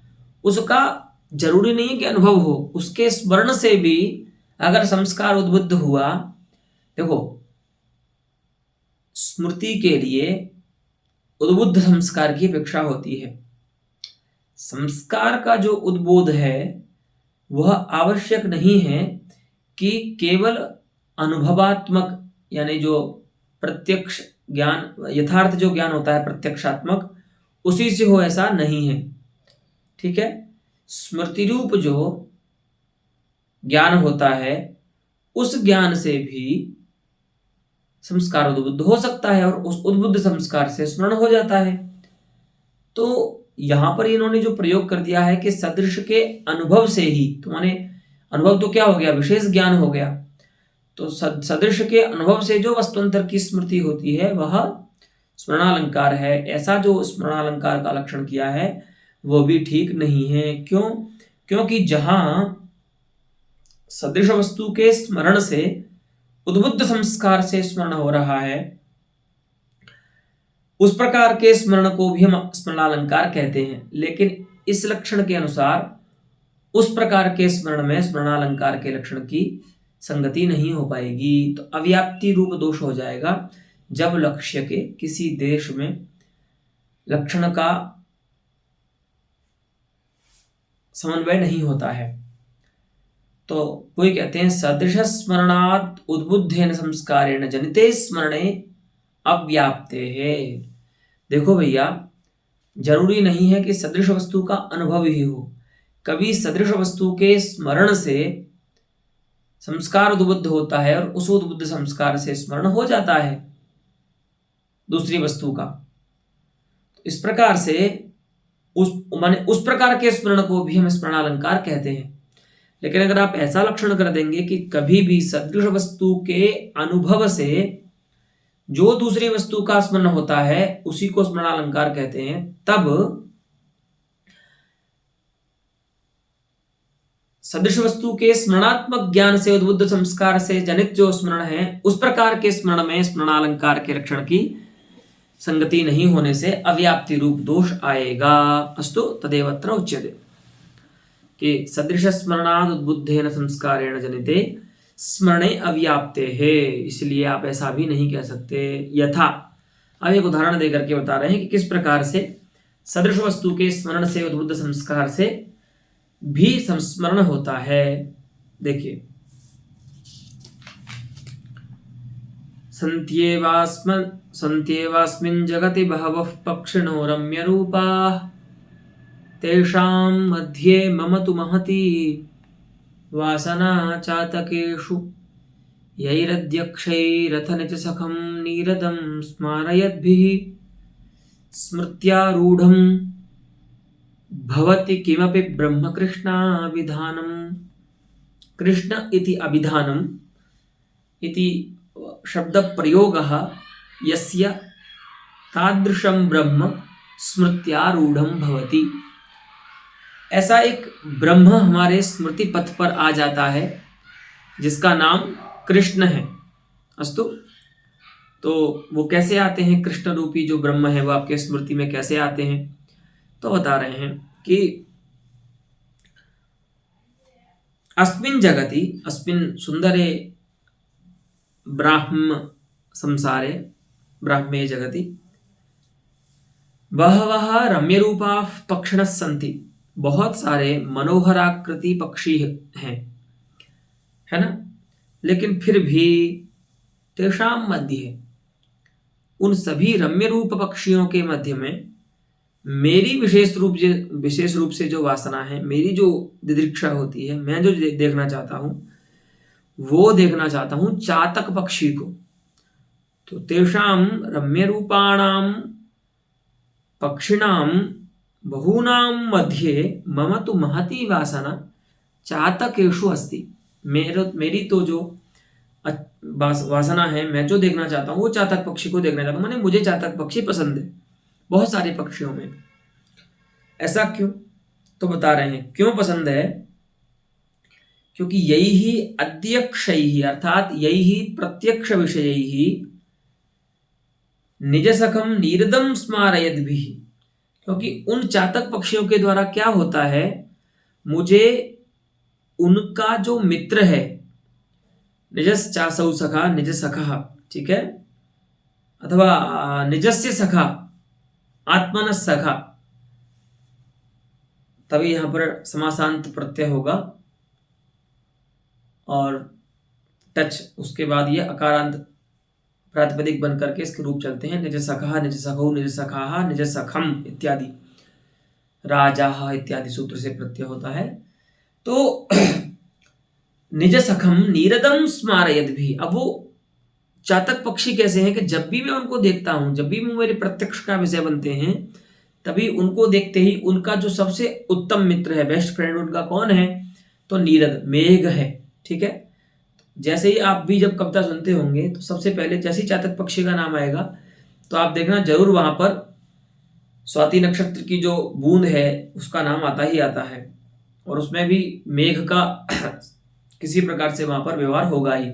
उसका जरूरी नहीं है कि अनुभव हो, उसके स्मरण से भी अगर संस्कार उद्बुद्ध हुआ, देखो स्मृति के लिए उद्बुद्ध संस्कार की अपेक्षा होती है। संस्कार का जो उद्बोध है वह आवश्यक नहीं है कि केवल अनुभवात्मक यानी जो प्रत्यक्ष ज्ञान, यथार्थ जो ज्ञान होता है प्रत्यक्षात्मक, उसी से हो, ऐसा नहीं है। ठीक है, स्मृति रूप जो ज्ञान होता है उस ज्ञान से भी संस्कार उद्बुद्ध हो सकता है और उस उद्बुद्ध संस्कार से स्मरण हो जाता है। तो यहां पर इन्होंने जो प्रयोग कर दिया है कि सदृश के अनुभव से ही, तुम्हारे अनुभव तो क्या हो गया, विशेष ज्ञान हो गया, तो सदृश के अनुभव से जो वस्तुअंतर की स्मृति होती है वह स्मरणालंकार है। ऐसा जो स्मरणालंकार का लक्षण किया है वो भी ठीक नहीं है। क्यों? क्योंकि जहां सदृश वस्तु के स्मरण से उद्बुद्ध संस्कार से स्मरण हो रहा है उस प्रकार के स्मरण को भी हम स्मरणालंकार कहते हैं, लेकिन इस लक्षण के अनुसार उस प्रकार के स्मरण में स्मरणालंकार के लक्षण की संगति नहीं हो पाएगी। तो अव्याप्ति रूप दोष हो जाएगा जब लक्ष्य के किसी देश में लक्षण का समन्वय नहीं होता है। तो वही कहते हैं सदृश स्मरणात् उद्बुद्धेन संस्कारेण जनिते स्मरणे अव्याप्ते है। देखो भैया, जरूरी नहीं है कि सदृश वस्तु का अनुभव ही हो, कभी सदृश वस्तु के स्मरण से संस्कार उद्बुद्ध होता है और उस उद्बुद्ध संस्कार से स्मरण हो जाता है दूसरी वस्तु का। इस प्रकार से उस प्रकार के स्मरण को भी हम स्मरणालंकार कहते हैं। लेकिन अगर आप ऐसा लक्षण कर देंगे कि कभी भी सदृश वस्तु के अनुभव से जो दूसरी वस्तु का स्मरण होता है उसी को स्मरणालंकार कहते हैं, तब सदृश वस्तु के स्मरणात्मक ज्ञान से उद्बुद्ध संस्कार से जनित जो स्मरण है उस प्रकार के स्मरण में स्मरणालंकार के लक्षण की संगति नहीं होने से अव्याप्ति रूप दोष आएगा। अस्तु तदेवत्र उच्यते कि सदृश स्मरणाद उद्बुद्धेन संस्कारेण जनिते स्मरणे अव्याप्ते है। इसलिए आप ऐसा भी नहीं कह सकते। यथा, अब एक उदाहरण देकर के बता रहे हैं कि किस प्रकार से सदृश वस्तु के स्मरण से उद्बुद्ध संस्कार से भी संस्मरण होता है। देखिए, सन्त्येवास्मिन् जगति बहवः पक्षिणो रम्यरूपाः तेषां मध्ये मम तु महती वासना चातकेषु यैरध्यक्षैरथ निजसखं नीरदं स्मारयद्भिः स्मृत्यारूढं भवति किमपि ब्रह्म कृष्णाभिधानं। कृष्ण इति अभिधानम् इति शब्द प्रयोगः यस्य तादृशं ब्रह्म स्मृत्यारूढ़ं भवति। ऐसा एक ब्रह्म हमारे स्मृति पथ पर आ जाता है जिसका नाम कृष्ण है। अस्तु, तो वो कैसे आते हैं, कृष्ण रूपी जो ब्रह्म है वो आपके स्मृति में कैसे आते हैं? तो बता रहे हैं कि अस्मिन् जगति, अस्मिन् सुंदरे ब्राह्म संसारे ब्राह्मे जगति बहवः रम्यरूपाः पक्षिणः सन्ति। बहुत सारे मनोहराकृति पक्षी हैं, है ना? लेकिन फिर भी तेषां मध्ये, उन सभी रम्य रूप पक्षियों के मध्य में मेरी विशेष रूप से जो वासना है, मेरी जो दिदृक्षा होती है, मैं जो देखना चाहता हूँ वो देखना चाहता हूँ चातक पक्षी को। तो तेषां रम्यरूपाणां पक्षिणां बहूनां मध्ये मम तु महती वासना चातकेषु अस्ति। मेरी तो जो वासना है, मैं जो देखना चाहता हूँ वो चातक पक्षी को देखना चाहता हूँ, माने मुझे चातक पक्षी पसंद है बहुत सारे पक्षियों में। ऐसा क्यों? तो बता रहे हैं क्यों पसंद है। क्योंकि यही ही अध्यक्षैहि अर्थात यही ही प्रत्यक्ष विषयैहि निजसखम नीरदम स्मारयद्भिः। क्योंकि उन चातक पक्षियों के द्वारा क्या होता है, मुझे उनका जो मित्र है, निजस चासौ सखा निज सखा, ठीक है, अथवा निजस्य सखा आत्मन सखा, तभी यहां पर समासांत प्रत्यय होगा और टच उसके बाद ये अकारांत प्रातिपदिक बन करके इसके रूप चलते हैं। निज सखा निज सखौ निज सखा निज सखम इत्यादि, राजा इत्यादि सूत्र से प्रत्यय होता है। तो निज सखम नीरदम स्मारयद भी। अब वो चातक पक्षी कैसे हैं कि जब भी मैं उनको देखता हूं, जब भी वो मेरे प्रत्यक्ष का विषय बनते हैं, तभी उनको देखते ही उनका जो सबसे उत्तम मित्र है, बेस्ट फ्रेंड उनका कौन है, तो नीरद मेघ है। ठीक है, जैसे ही आप भी जब कविता सुनते होंगे तो सबसे पहले जैसे ही चातक पक्षी का नाम आएगा तो आप देखना जरूर वहां पर स्वाति नक्षत्र की जो बूंद है उसका नाम आता ही आता है, और उसमें भी मेघ का किसी प्रकार से वहां पर व्यवहार होगा ही।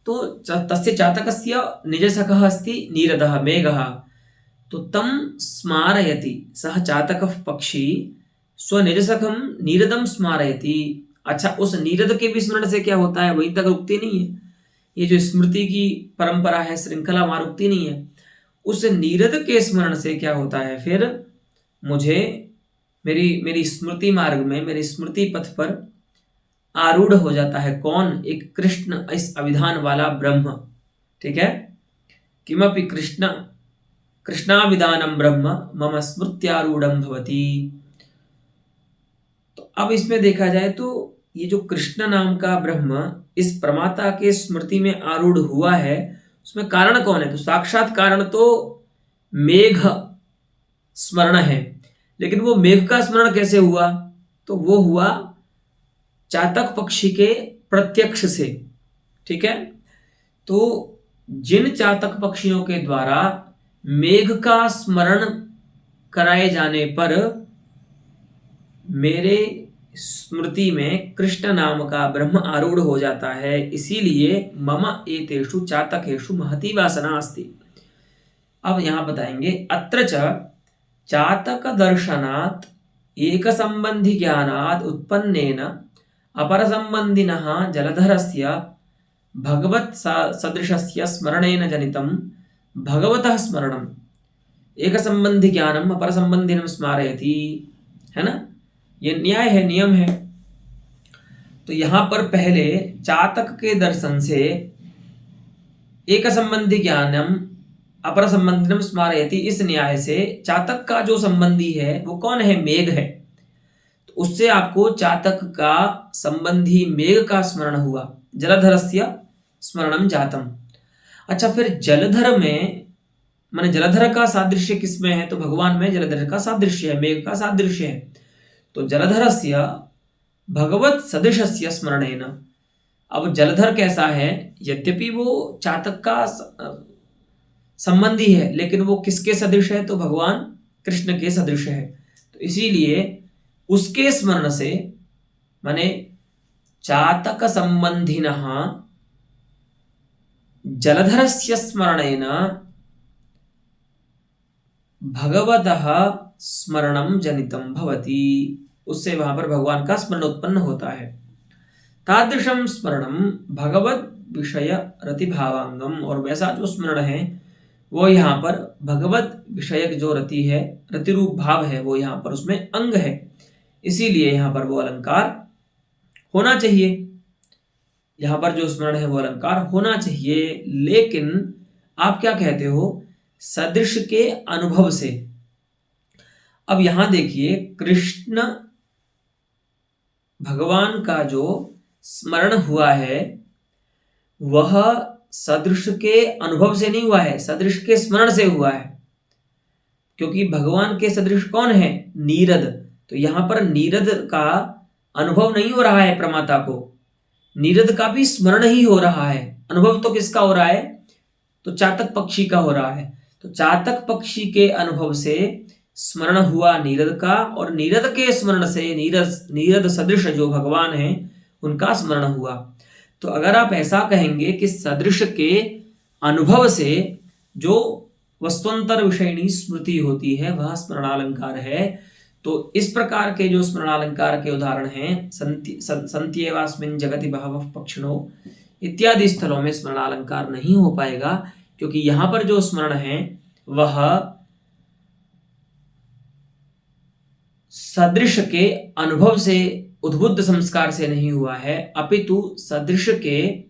तो तस्य चातकस्य निजसखः अस्ति नीरदः मेघः, तो तम स्मारयति सह चातकः पक्षी स्वनिजसखम नीरदम स्मारयति। अच्छा, उस नीरद के भी स्मरण से क्या होता है, वहीं तक रुकती नहीं है, ये जो स्मृति की परंपरा है, श्रृंखला वहां रुकती नहीं है। उस नीरद के स्मरण से क्या होता है, फिर मुझे मेरी स्मृति मार्ग में, मेरी स्मृति पथ पर आरूढ़ हो जाता है कौन, एक कृष्ण, इस अविधान वाला ब्रह्म। ठीक है, किमपि कृष्णाविधानम ब्रह्म मम स्मृत्यारूढ़ भवति। तो अब इसमें देखा जाए तो ये जो कृष्ण नाम का ब्रह्म इस प्रमाता के स्मृति में आरूढ़ हुआ है, उसमें कारण कौन है, तो साक्षात कारण तो मेघ स्मरण है। लेकिन वो मेघ का स्मरण कैसे हुआ, तो वो हुआ चातक पक्षी के प्रत्यक्ष से। ठीक है, तो जिन चातक पक्षियों के द्वारा मेघ का स्मरण कराए जाने पर मेरे स्मृति में कृष्ण नाम का ब्रह्म आरूढ़ हो जाता है, इसीलिए मम एतेषु चातकेषु महती वासना अस्ति। अब यहां बताएंगे अत्र च चातक दर्शनात् एक संबंधी ज्ञानात् उत्पन्नेन अपर संबंधिनः जलधरस्य भगवत् सदृशस्य स्मरणेन जनितं भगवतः स्मरणम् एक संबंधी ज्ञानम अपर संबंधिनम स्मारयति, है ना, ये न्याय है, नियम है। तो यहां पर पहले चातक के दर्शन से एक संबंधी ज्ञानम अपर संबंधिनम स्मारयति, इस न्याय से चातक का जो संबंधी है वो कौन है, मेघ है। तो उससे आपको चातक का संबंधी मेघ का स्मरण हुआ, जलधरस्य स्मरणम जातम। अच्छा, फिर जलधर में माने जलधर का सादृश्य किसमें है, तो भगवान में जलधर का सादृश्य है, मेघ का सादृश्य है। तो जलधरस्य भगवत सदृशस्य स्मरणेन। अब जलधर कैसा है, यद्यपि वो चातक का संबंधी है, लेकिन वो किसके सदृश है, तो भगवान कृष्ण के सदृश है। तो इसीलिए उसके स्मरण से, माने चातक संबंधिनः जलधरस्य स्मरणेन भगवतः स्मरणम जनितम भवति, उससे वहां पर भगवान का स्मरण उत्पन्न होता है। तादृशम स्मरणम भगवत विषय रतिभावांगम, और वैसा जो स्मरण है वो यहाँ पर भगवत विषयक जो रति है, रतिरूप भाव है, वो यहाँ पर उसमें अंग है, इसीलिए यहाँ पर वो अलंकार होना चाहिए। यहाँ पर जो स्मरण है वो अलंकार होना चाहिए। लेकिन आप क्या कहते हो, सदृश के अनुभव से। अब यहां देखिए, कृष्ण भगवान का जो स्मरण हुआ है वह सदृश के अनुभव से नहीं हुआ है, सदृश के स्मरण से हुआ है। क्योंकि भगवान के सदृश कौन है? नीरद। तो यहां पर नीरद का अनुभव नहीं हो रहा है प्रमाता को, नीरद का भी स्मरण ही हो रहा है। अनुभव तो किसका हो रहा है? तो चातक पक्षी का हो रहा है। तो चातक पक्षी के अनुभव से स्मरण हुआ नीरद का, और नीरद के स्मरण से नीरद सदृश जो भगवान है उनका स्मरण हुआ। तो अगर आप ऐसा कहेंगे कि सदृश के अनुभव से जो वस्तुअंतर विषयणी स्मृति होती है वह स्मरणालंकार है, तो इस प्रकार के जो स्मरणालंकार के उदाहरण हैं, संत्येवास्मिन् जगति बहवः पक्षिणो इत्यादि स्थलों में स्मरणालंकार नहीं हो पाएगा, क्योंकि यहां पर जो स्मरण है वह सदृश के अनुभव से उद्बुद्ध संस्कार से नहीं हुआ है, अपितु सदृश के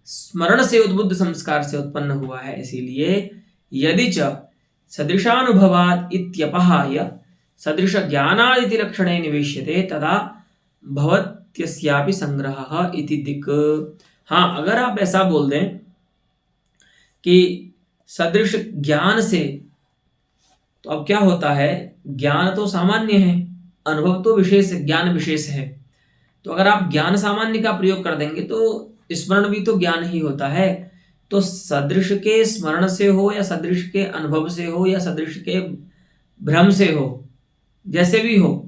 स्मरण से उद्बुद्ध संस्कार से उत्पन्न हुआ है। इसीलिए यदि च सदृशानुभवात् इत्यपहाय सदृश ज्ञानादिति लक्षणे निवेश्यते तदा भवत्यस्यापि संग्रहः इति दिक्। हाँ, अगर आप ऐसा बोल दें कि सदृश ज्ञान से, तो अब क्या होता है, ज्ञान तो सामान्य है, अनुभव तो विशेष, ज्ञान विशेष है। तो अगर आप ज्ञान सामान्य का प्रयोग कर देंगे तो स्मरण भी तो ज्ञान ही होता है। तो सदृश के स्मरण से हो या सदृश के अनुभव से हो या सदृश के भ्रम से हो, जैसे भी हो,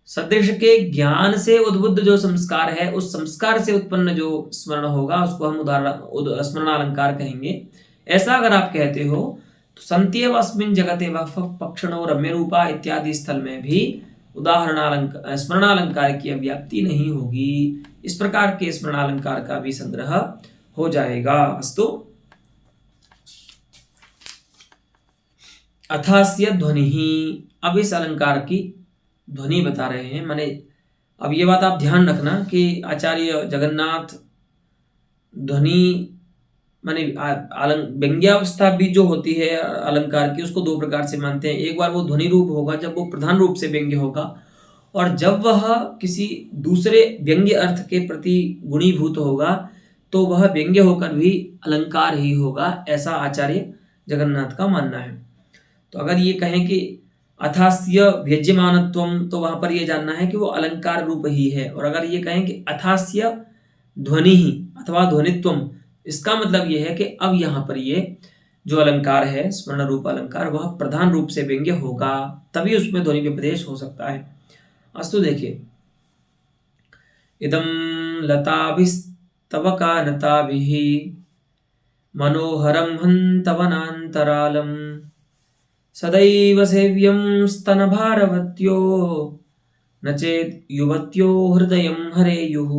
सदृश के ज्ञान से उद्बुद्ध जो संस्कार है उस संस्कार से उत्पन्न जो स्मरण होगा उसको हम स्मरणालंकार कहेंगे। ऐसा अगर आप कहते हो तो संत्येवास्मिन् जगते बहवः पक्षिणो रम्य रूपा इत्यादि स्थल में भी स्मरणालंकार की व्याप्ति नहीं होगी। इस प्रकार के स्मरणालंकार का भी संग्रह हो जाएगा। अस्तु। अथास्य ध्वनि ही, अब इस अलंकार की ध्वनि बता रहे हैं। माने अब ये बात आप ध्यान रखना कि आचार्य जगन्नाथ ध्वनि माने व्यंग्यावस्था भी जो होती है अलंकार की उसको दो प्रकार से मानते हैं। एक बार वो ध्वनि रूप होगा जब वो प्रधान रूप से व्यंग्य होगा, और जब वह किसी दूसरे व्यंग्य अर्थ के प्रति गुणीभूत होगा तो वह व्यंग्य होकर भी अलंकार ही होगा, ऐसा आचार्य जगन्नाथ का मानना है। तो अगर ये कहें कि अथास्य व्यज्यमानत्वम, तो वहां पर यह जानना है कि वो अलंकार रूप ही है। और अगर ये कहें कि अथास्य ध्वनि ही अथवा ध्वनित्वम, इसका मतलब यह है कि अब यहां पर ये जो अलंकार है स्मरण रूप अलंकार वह प्रधान रूप से व्यंग्य होगा, तभी उसमें ध्वनि व्यपदेश हो सकता है। अस्तु देखिए, इदं लताभिस्तवकानताभिः मनोहरं हन्तवनान्तरालम् सदैव सेव्यं स्तनभारवत्यो न चेत् युवत्यो हृदयं हरेयुः।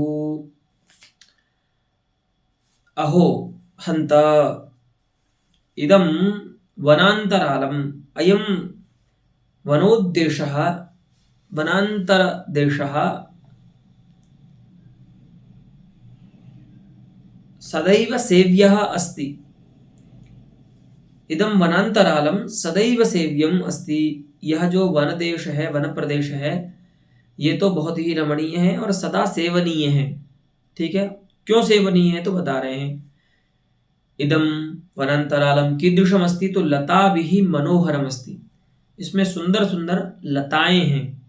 अहो हंत इदं वनान्तरालम्, अयं वनोद्देशः वनान्तरदेशः सदैव सेव्यः अस्ति। इदं वनान्तरालम सदैव सेव्यम अस्ति, यह जो वन देश है, वन प्रदेश है, ये तो बहुत ही रमणीय है और सदा सेवनीय है। ठीक है, क्यों सेवनीय है तो बता रहे हैं। इदं वनान्तरालम कीदृशम अस्ति, तो लता भी मनोहरम अस्ति, इसमें सुंदर सुंदर लताएं हैं,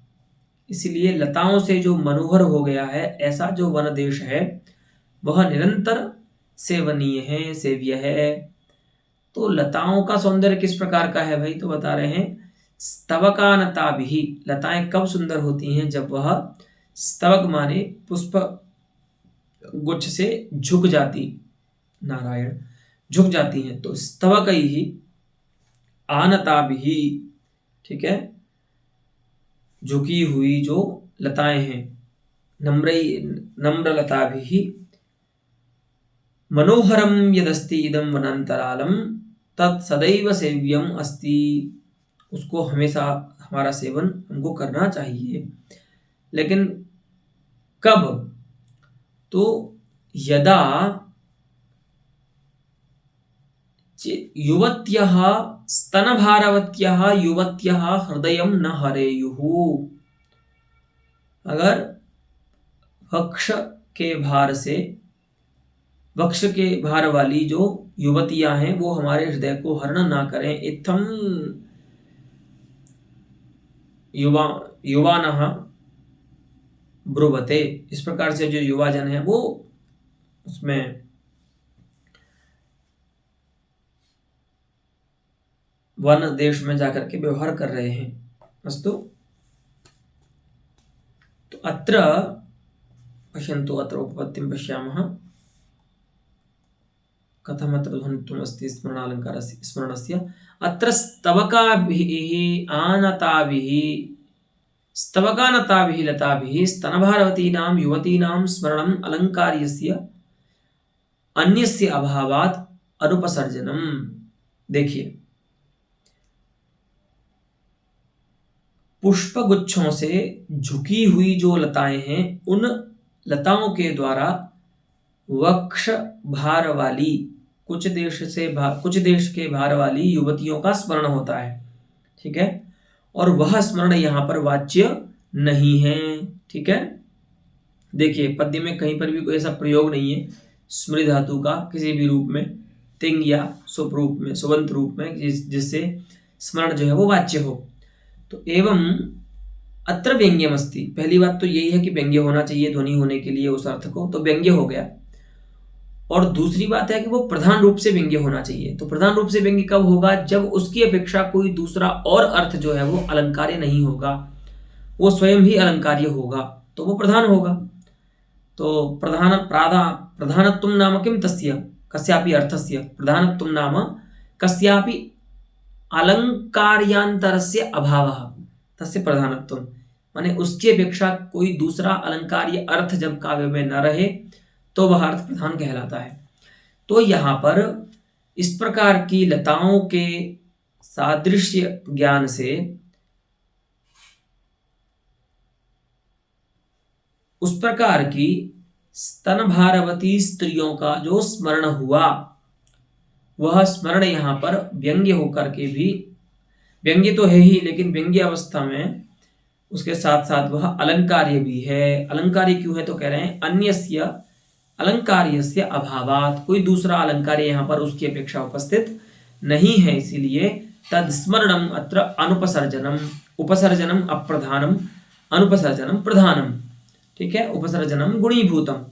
इसलिए लताओं से जो मनोहर हो गया है, ऐसा जो वन देश है वह निरंतर सेवनीय है, सेव्य है। तो लताओं का सौंदर्य किस प्रकार का है भाई, तो बता रहे हैं स्तवकानता भी, लताएं कब सुंदर होती हैं, जब वह स्तवक माने पुष्प गुच्छ से झुक जाती, नारायण झुक जाती हैं, तो स्तवक ही आनता भी, ठीक है, झुकी हुई जो लताएं हैं, नम्र लता भी। मनोहरम यदस्ति इदं वनान्तरालम तत् सदैव सेव्यम अस्ति, उसको हमेशा हमारा सेवन हमको करना चाहिए। लेकिन कब, तो यदा युवत्यः स्तनभारवत्यः युवत्यः हृदयं न हरेयुः, अगर वक्ष के भार से वक्ष के भार वाली जो युवतियां हैं वो हमारे हृदय को हरण ना करें। इत्थम युवानः ब्रुवते, इस प्रकार से जो युवा जन है वो उसमें वन देश में जाकर के व्यवहार कर रहे हैं। अस्तु, तो अत्र पश्यन्तु, अत्र उपपत्तिं पश्यामः। कथमत्र ध्वनित्वम् अस्ति स्मरणालङ्कारस्य स्मरणस्य। अत्र स्तवकाभिः आनताभिः स्तवकानताभिः लताभिः स्तनभारवतीनां युवतीनां स्मरणम् अलङ्कार्यस्य अन्यस्य अभावात् अनुपसर्जनम्। देखिए, पुष्पगुच्छों से झुकी हुई जो लताएं हैं उन लताओं के द्वारा वक्ष भार वाली कुछ देश के भार वाली युवतियों का स्मरण होता है। ठीक है, और वह स्मरण यहाँ पर वाच्य नहीं है। ठीक है, देखिए पद्य में कहीं पर भी कोई ऐसा प्रयोग नहीं है स्मृति धातु का किसी भी रूप में, तिंग या सुप रूप में, सुबंत रूप में, जिससे स्मरण जो है वो वाच्य हो। तो एवं अत्र व्यंग्यम अस्ति, पहली बात तो यही है कि व्यंग्य होना चाहिए ध्वनि होने के लिए उस अर्थ को, तो व्यंग्य हो गया। और दूसरी बात है कि वो प्रधान रूप से व्यंग्य होना चाहिए। तो प्रधान रूप से व्यंग्य कब होगा? जब उसकी अपेक्षा कोई दूसरा और अर्थ जो है वो अलंकार्य नहीं होगा, वो स्वयं ही अलंकार्य होगा, तो वो प्रधान होगा। तो प्रधानत्वं नाम किम तस्य कस्यापि अर्थस्य, प्रधानत्वं नाम कस्यापि अलंकार्यांतरस्य अभावः तस्य प्रधानत्वम्, माने उसकी अपेक्षा कोई दूसरा अलंकार्य अर्थ जब काव्य में न रहे तो वह अर्थ प्रधान कहलाता है। तो यहाँ पर इस प्रकार की लताओं के सादृश्य ज्ञान से उस प्रकार की स्तनभारवती स्त्रियों का जो स्मरण हुआ, वह स्मरण यहाँ पर व्यंग्य होकर के भी, व्यंग्य तो है ही लेकिन व्यंग्य अवस्था में उसके साथ साथ वह अलंकार्य भी है। अलंकार्य क्यों है? तो कह रहे हैं अन्यस्य अलंकार्यस्य अभावात्, कोई दूसरा अलंकार्य यहाँ पर उसकी अपेक्षा उपस्थित नहीं है, इसीलिए तत्स्मरणम अत्र अनुपसर्जनम, उपसर्जनम अप्रधानम, अनुपसर्जनम प्रधानम। ठीक है, उपसर्जनम गुणीभूतम।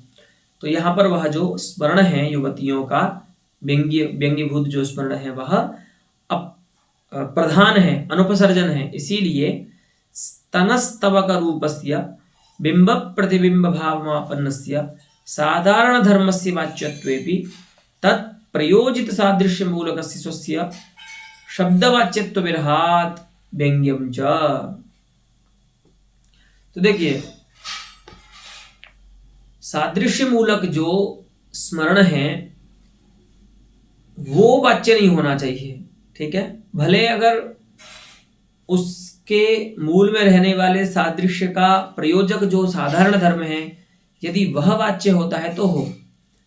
तो यहाँ पर वह जो स्मरण है युवतियों का व्यंग्यभूत जो स्मरण है वह प्रधान है, अनुपसर्जन है, इसीलिए स्तनस्तवक रूपस्य बिंब प्रतिबिंब भावमापन्नस्य साधारण धर्मस्य वाच्यत्वेपि तत् प्रयोजित सादृश्य मूलकस्य स्वस्य शब्दवाच्यत्व विरहात् व्यंग्यम च। तो देखिए, सादृश्य मूलक जो स्मरण है वो वाच्य नहीं होना चाहिए। ठीक है, भले अगर उसके मूल में रहने वाले सादृश्य का प्रयोजक जो साधारण धर्म है यदि वह वाच्य होता है तो हो।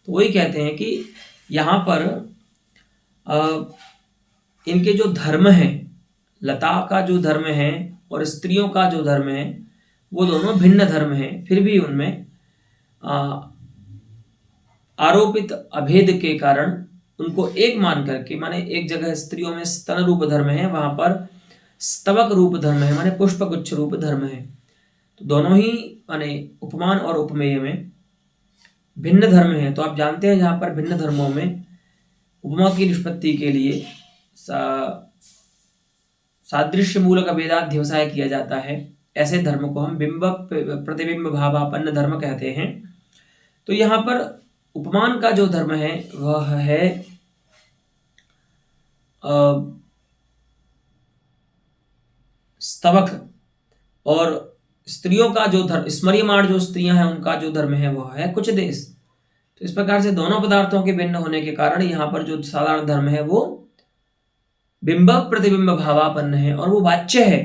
तो वही कहते हैं कि यहाँ पर इनके जो धर्म है, लता का जो धर्म है और स्त्रियों का जो धर्म है, वो दोनों भिन्न धर्म है, फिर भी उनमें आरोपित अभेद के कारण उनको एक मान करके, माने एक जगह स्त्रियों में स्तन रूप धर्म है, वहां पर स्तवक रूप धर्म है, माने पुष्पगुच्छ रूप धर्म है। तो दोनों ही माने उपमान और उपमेय में भिन्न धर्म है। तो आप जानते हैं जहां पर भिन्न धर्मों में उपमा की निष्पत्ति के लिए सादृश्य मूलक अभेदाध्यवसाय किया जाता है, ऐसे धर्म को हम बिंब प्रतिबिंब भावापन्न धर्म कहते हैं। तो यहाँ पर उपमान का जो धर्म है वह है स्तवक, और स्त्रियों का जो धर्म, स्मर्यमाण जो स्त्रियां हैं उनका जो धर्म है वह है कुछ देश। तो इस प्रकार से दोनों पदार्थों के भिन्न होने के कारण यहाँ पर जो साधारण धर्म है वो बिंब प्रतिबिंब भावापन्न है और वो वाच्य है।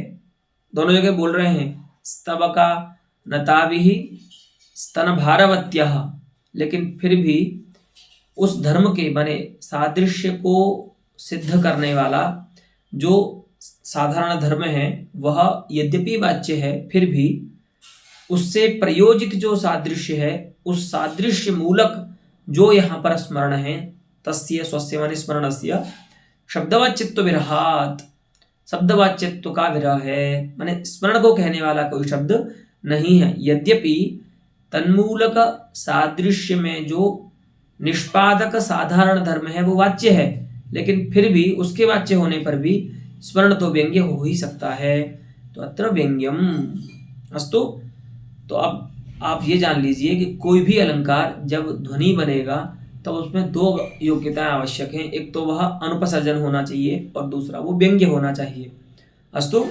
दोनों जगह बोल रहे हैं स्तवका नताभिः स्तन भारवत्यः, लेकिन फिर भी उस धर्म के माने सादृश्य को सिद्ध करने वाला जो साधारण धर्म है वह यद्यपि वाच्य है, फिर भी उससे प्रयोजित जो सादृश्य है उस सादृश्य मूलक जो यहाँ पर स्मरण है, तस्य स्वस्य माने स्मरणस्य, शब्दवाच्यत्व विरहात, शब्दवाच्यत्व का विरह है, माने स्मरण को कहने वाला कोई शब्द नहीं है। यद्यपि तन्मूलक सादृश्य में जो निष्पादक साधारण धर्म है वो वाच्य है, लेकिन फिर भी उसके वाच्य होने पर भी स्मरण तो व्यंग्य हो ही सकता है। तो अत्र व्यंग्यम अस्तु। तो अब आप ये जान लीजिए कि कोई भी अलंकार जब ध्वनि बनेगा तो उसमें दो योग्यताएं आवश्यक हैं। एक तो वह अनुपसर्जन होना चाहिए और दूसरा वो व्यंग्य होना चाहिए। अस्तु।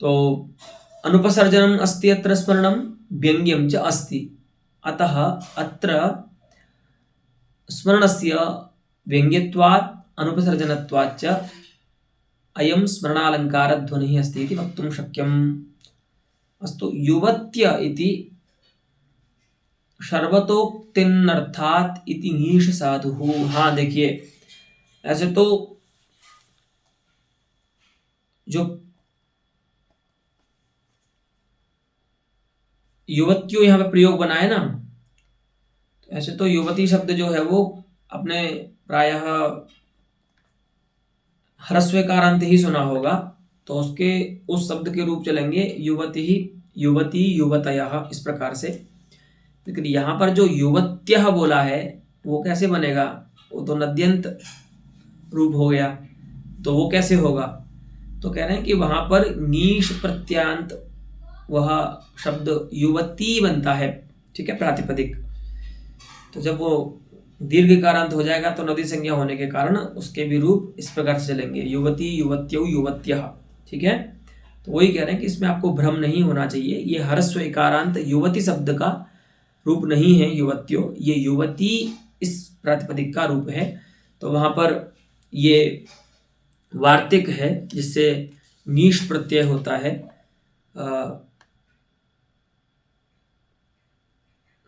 तो अनुपसर्जनम अस्ति अत्र स्मरणम, व्यंग्यम च अस्ति, अतः अत्र स्मरणस्य व्यंग्यत्वात् अनुपसर्जनत्वात् च अयं स्मरणालंकार ध्वनिः अस्ति इति वक्तुं शक्यम्। अस्तु। युवत्य इति सर्वतोक्तिनर्थात् इति नीश साधुः। हाँ देखिए, ऐसे तो जो युवतियों यहाँ पे प्रयोग बना है ना, ऐसे तो युवती शब्द जो है वो अपने प्रायः ह्रस्वकारांत ही सुना होगा, तो उसके उस शब्द के रूप चलेंगे युवती ही, युवती, युवतयः, इस प्रकार से। लेकिन यहाँ पर जो युवत्यः बोला है वो कैसे बनेगा? वो तो नद्यंत रूप हो गया, तो वो कैसे होगा? तो कह रहे हैं कि वहां पर नीश प्रत्यांत वह शब्द युवती बनता है, ठीक है, प्रातिपदिक। तो जब वो दीर्घकारांत हो जाएगा तो नदी संज्ञा होने के कारण उसके भी रूप इस प्रकार से चलेंगे, युवती, युवत्यौ, युवत्यः, ठीक है। तो वही कह रहे हैं कि इसमें आपको भ्रम नहीं होना चाहिए। ये ह्रस्व इकारांत युवती शब्द का रूप नहीं है युवत्यो, ये युवती इस प्रातिपदिक का रूप है। तो वहां पर ये वार्तिक है जिससे नीश प्रत्यय होता है,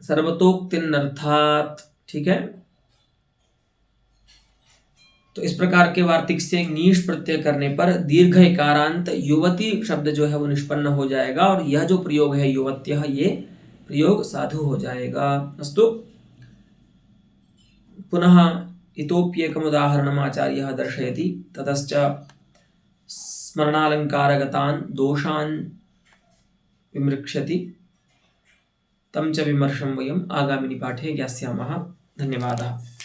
सर्वतोक्तिनर्थात्, ठीक है। तो इस प्रकार के वार्तिक से नीश प्रत्यय करने पर दीर्घ इकारांत युवती शब्द जो है वो निष्पन्न हो जाएगा, और यह जो प्रयोग है युवत्यः, ये प्रयोग साधु हो जाएगा। अस्तु। पुनः इतोप्येकम् उदाहरणम् आचार्यः दर्शयति, ततश्च स्मरणालंकारगतान् दोषान् विमृक्षति, तं च विमर्शं वयम् आगामिनि पाठे ज्ञास्यामः। धन्यवादः।